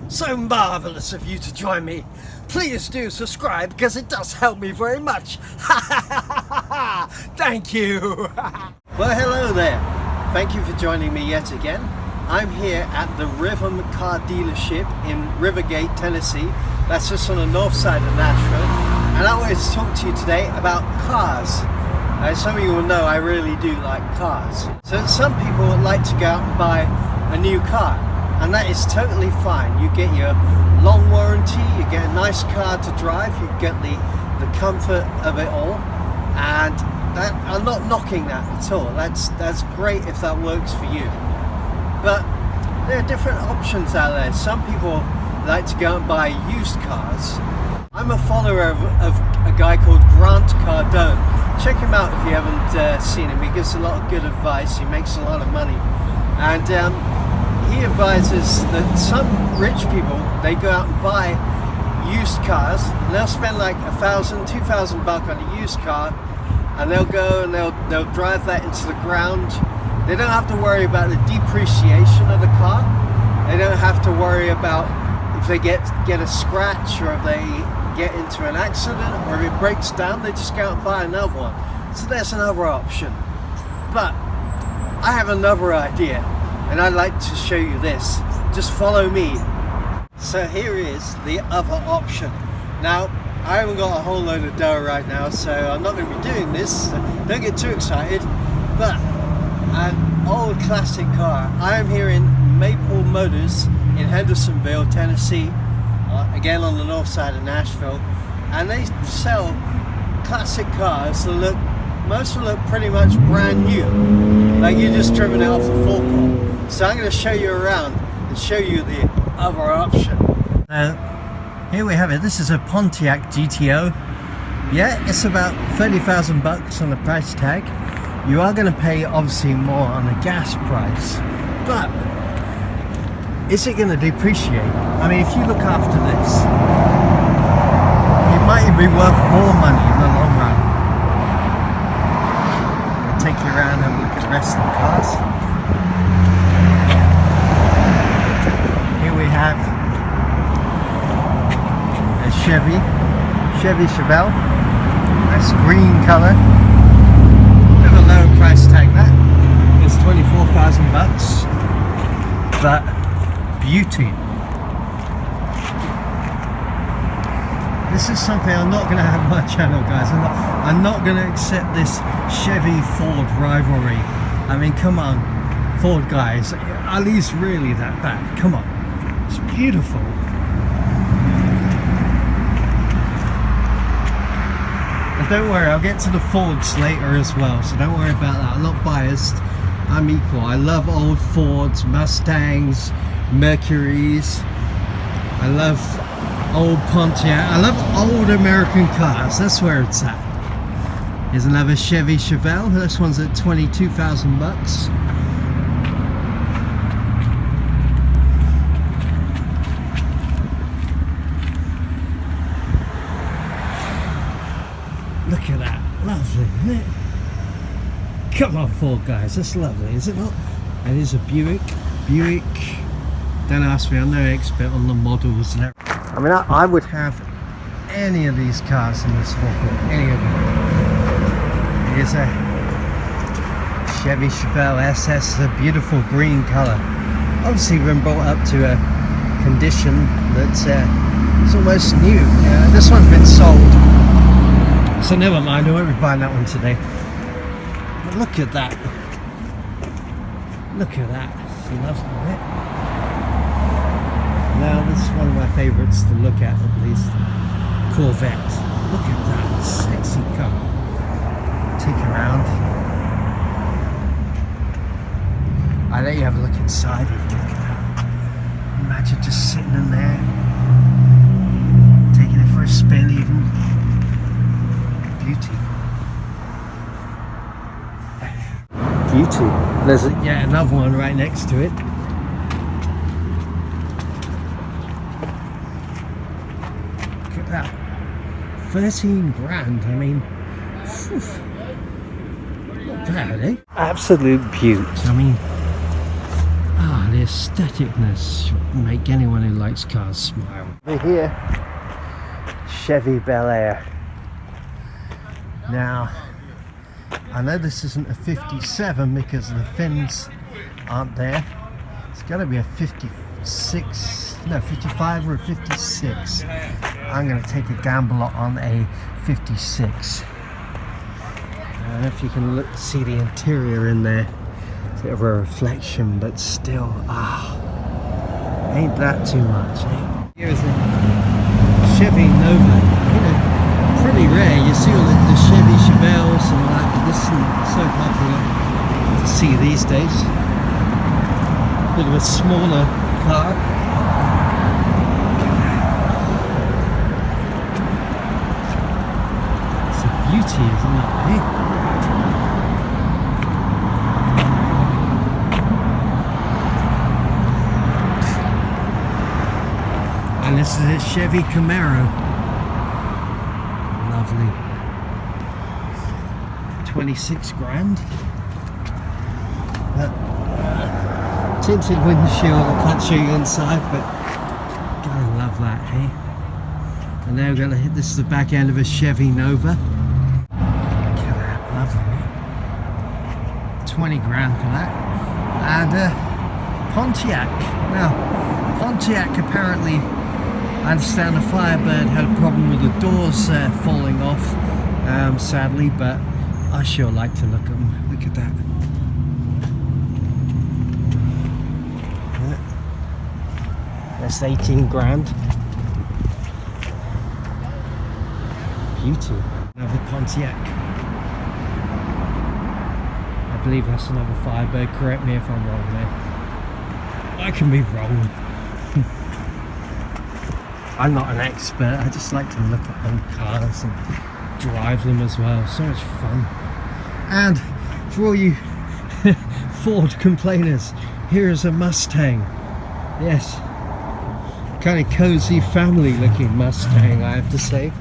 So marvellous of you to join me. Please do subscribe because it does help me very much. Thank you. Well, hello there. Thank you for joining me yet again. I'm here at the Rhythm Car Dealership in Rivergate, Tennessee. That's just on the north side of Nashville. And I wanted to talk to you today about cars. As some of you will know, I really do like cars. So some people would like to go out and buy a new car. And that is totally fine. You get your long warranty, you get a nice car to drive, you get the comfort of it all. And that, I'm not knocking that at all. That's great if that works for you. But there are different options out there. Some people like to go and buy used cars. I'm a follower of a guy called Grant Cardone. Check him out if you haven't seen him. He gives a lot of good advice. He makes a lot of money. And he advises that some rich people, they go out and buy used cars and they'll spend like $1,000, $2,000 on a used car, and they'll go and they'll drive that into the ground. They don't have to worry about the depreciation of the car. They don't have to worry about if they get a scratch or if they get into an accident or if it breaks down. They just go out and buy another one. So there's another option. But I have another idea, and I'd like to show you this. Just follow me. So here is the other option. Now, I haven't got a whole load of dough right now, so I'm not going to be doing this. So don't get too excited. But an old classic car. I am here in Maple Motors in Hendersonville, Tennessee. Again on the north side of Nashville. And they sell classic cars that look, most of them look pretty much brand new. Like you just driven it off the forecourt. So I'm going to show you around and show you the other option. Here we have it. This is a Pontiac Gto. Yeah, it's about $30,000 on the price tag. You are going to pay obviously more on the gas price, but is it going to depreciate? I mean, if you look after this, it might be worth more money in the long run. I'll take you around and look at the rest of the cars. Here we have a Chevy Chevelle. Nice green color. Bit of a lower price tag that. It's $24,000, but beauty. This is something I'm not going to have on my channel, guys. I'm not going to accept this Chevy Ford rivalry. I mean, come on, Ford guys, are these really that bad? Come on, it's beautiful. And don't worry, I'll get to the Fords later as well, so don't worry about that. I'm not biased, I'm equal. I love old Fords, Mustangs, Mercuries. I love old Pontiac. I love old American cars. That's where it's at. Here's another Chevy Chevelle. This one's at $22,000. Look at that. Lovely, isn't it? Come on, Ford guys. That's lovely, is it not? And here's a Buick. Don't ask me, I'm no expert on the models and everything. I mean, I would have any of these cars in this forecourt, any of them. Here's a Chevy Chevelle Ss, a beautiful green colour. Obviously been brought up to a condition that's it's almost new. This one's been sold, so never mind, I won't be buying that one today. But look at that. Look at that. It's lovely, isn't it? Now this is one of my favourites to look at least. Corvette. Look at that sexy car. Take it around. I'll let you have a look inside. Look at that. Imagine just sitting in there, taking it for a spin even. Beauty. Beauty. There's another one right next to it. That 13 grand. I mean, phew, not bad, eh? Absolute beaut. I mean, aestheticness should make anyone who likes cars smile. Over here, Chevy Bel-Air. Now, I know this isn't a 57 because the fins aren't there. It's got to be a 56, no, 55 or a 56. I'm going to take a gamble on a 56. I don't know if you can see the interior in there. It's a bit of a reflection, but still, ain't that too much, eh? Here's a Chevy Nova. You know, pretty rare. You see all the Chevy Chevelle Ss and all that, but this isn't so popular to see these days. Bit of a smaller car. It's a beauty, isn't it, eh? And this is a Chevy Camaro. Lovely. 26 grand. Tinted windshield, I can't show you inside, but gotta love that, hey? And now we're gonna hit, this is the back end of a Chevy Nova. Look at that, lovely. 20 grand for that. And Pontiac. Now, Pontiac apparently, I understand the Firebird had a problem with the doors falling off, sadly, but I sure like to look at them. Look at that. That's 18 grand. Beauty. Another Pontiac. I believe that's another Firebird. Correct me if I'm wrong there. I can be wrong. I'm not an expert. I just like to look at old cars and drive them as well. So much fun. And for all you Ford complainers, here is a Mustang. Yes. Kind of cozy family looking Mustang, I have to say.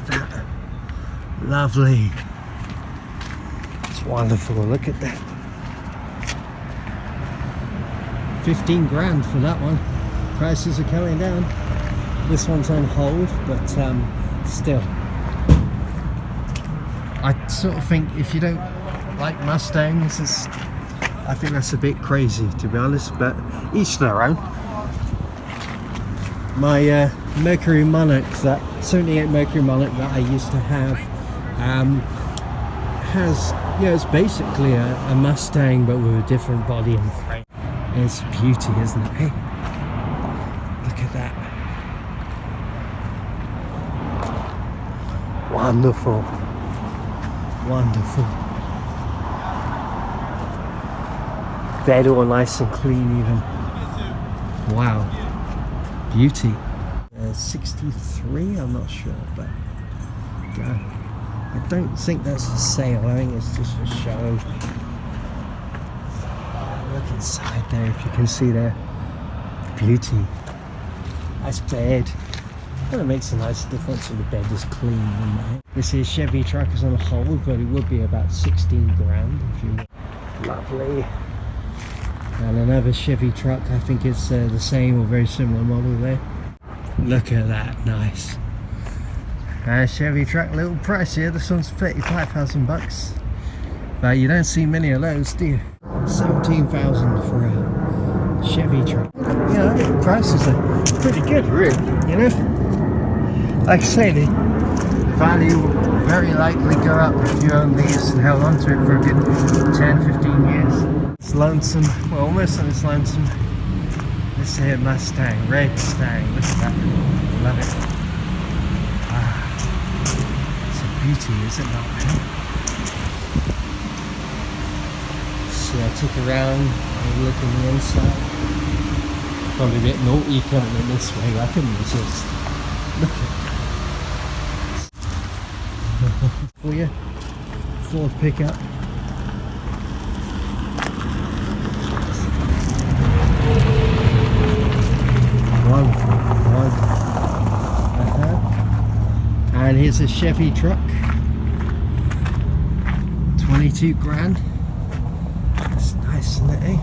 Look at that. Lovely. It's wonderful. Look at that. 15 grand for that one. Prices are coming down. This one's on hold, but still. I sort of think if you don't like Mustangs, I think that's a bit crazy, to be honest, but each their own. My Mercury Monarch, that 78 Mercury Monarch that I used to have, has, it's basically a Mustang but with a different body and frame. It's beauty, isn't it? Hey, look at that. Wonderful. Wonderful. Bed all nice and clean even. Wow. Beauty. 63, I'm not sure, but I don't think that's for sale. I think it's just for show. Look inside there, if you can see there. Beauty. Nice bed. Well, it makes a nice difference if the bed is clean. This is Chevy truck is on hold, but it would be about 16 grand if you want. Lovely. And another Chevy truck, I think it's the same or very similar model there. Look at that, nice. Chevy truck, a little pricier. This one's 35,000 bucks. But you don't see many of those, do you? 17,000 for a Chevy truck. You know, the prices are pretty good, really, you know? Like I say, the value will very likely go up if you own these and held on to it for a good 10, 15 years. It's lonesome, well, almost it's lonesome. This here Mustang, red Mustang, look at that, love it. It's a beauty, is it not? So I took around and look on the inside. Probably a bit naughty coming in this way, but I couldn't resist. Look at that. For you, Ford pickup. Wonderful, wonderful. And here's a Chevy truck. 22 grand. That's nice, isn't it, eh?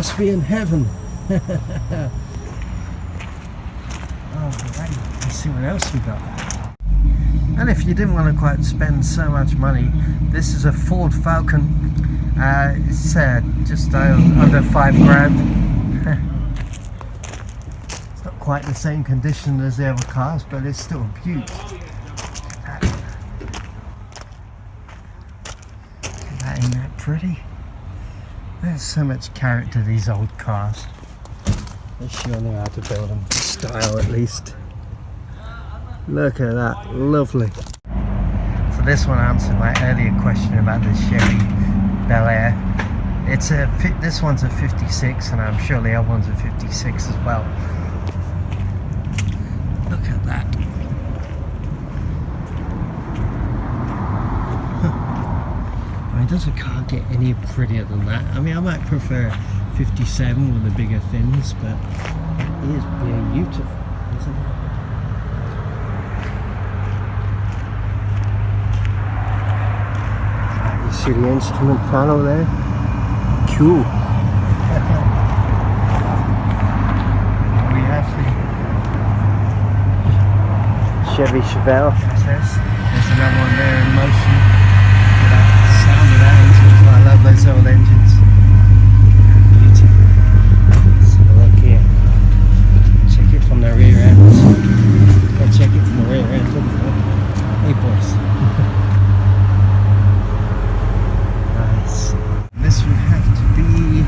must be in heaven. Alright, let's see what else we got. And if you didn't want to quite spend so much money, this is a Ford Falcon. It's just under $5,000. It's not quite the same condition as the other cars, but it's still a beaut. Ain't that pretty? There's so much character, these old cars. They sure know how to build them. Style, at least. Look at that, lovely. So this one answered my earlier question about the Chevy Bel-Air. This one's a 56, and I'm sure the other one's a 56 as well. Look at that. I mean, does a car get any prettier than that? I mean, I might prefer 57 with the bigger fins, but it is beautiful, isn't it? You see the instrument panel there? Cool. We have the Chevy Chevelle Ss. There's another one there in motion. That sound of that engine, I love those old engines. Beautiful. Let's have a look here. Check it from the rear end. I'll check it from the rear end. Look at that. Hey boys. Nice. This would have to be,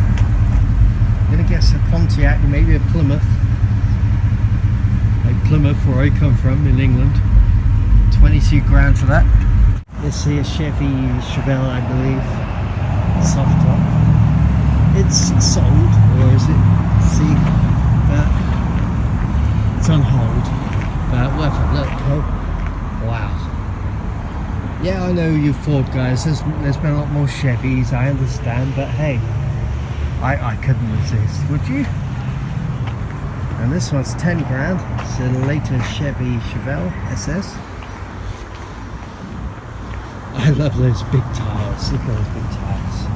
I'm gonna guess a Pontiac, maybe a Plymouth. Like Plymouth, where I come from in England. 22 grand for that. This here Chevy Chevelle, I believe. Soft top. It's sold, or is it? See that? It's on hold. But worth a look. Oh, wow. Yeah, I know you Ford guys. There's been a lot more Chevys, I understand, but hey, I couldn't resist. Would you? And this one's 10 grand. It's a later Chevy Chevelle Ss. I love those big tires. Look at those big tires.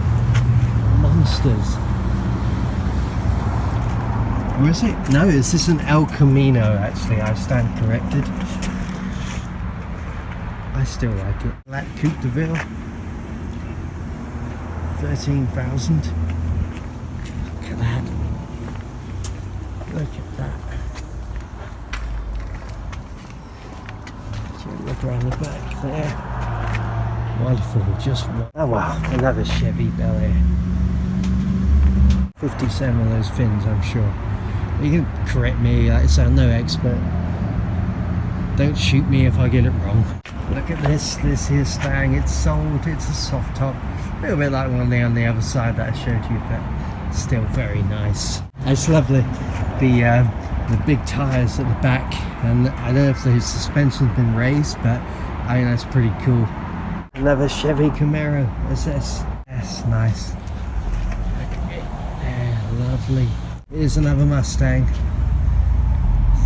Monsters. Or is it? No, is this an El Camino actually? I stand corrected. I still like it. Black Coupe de Ville. 13,000. Look at that. Look at that. Look around the back there. Wonderful, just one. Oh wow, another Chevy Bel-Air. 57 of those fins, I'm sure. You can correct me, like I say, I'm no expert. Don't shoot me if I get it wrong. Look at this here Stang, it's sold, it's a soft top. A little bit like one there on the other side that I showed you, but still very nice. It's lovely. The big tyres at the back, and I don't know if the suspension's been raised, but I think that's pretty cool. Another Chevy Camaro Ss. That's nice. Look at it there, lovely. Here's another Mustang.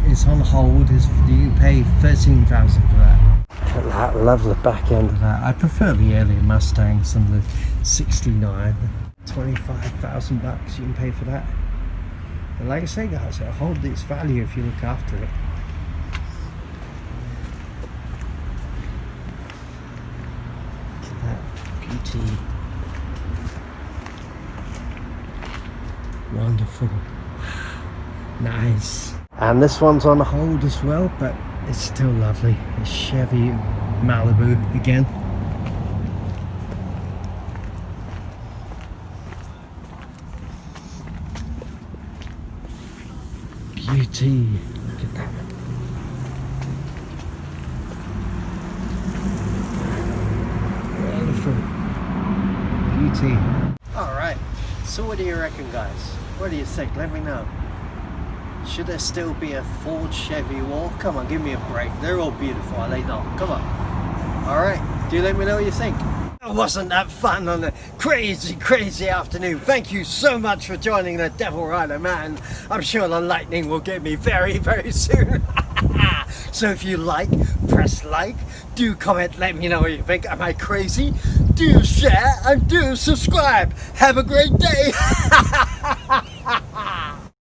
It's on hold. You can pay 13,000 for that. Look at that, love the back end of that. I prefer the earlier Mustangs than the 69. 25,000 bucks you can pay for that. And like I say guys, it'll hold its value if you look after it. Look at that beauty. Wonderful. Nice. And this one's on hold as well, but it's still lovely. It's Chevy Malibu again. Beauty. Look at that. Wonderful. Beauty. Alright, so what do you reckon guys? What do you think? Let me know. Should there still be a Ford Chevy war? Come on, give me a break. They're all beautiful, are they not? Come on. Alright, do let me know what you think. Wasn't that fun on a crazy afternoon? Thank you so much for joining the Devil Rider, man. I'm sure the lightning will get me very soon. So if you press like, do comment, let me know what you think. Am I crazy? Do share and do subscribe. Have a great day.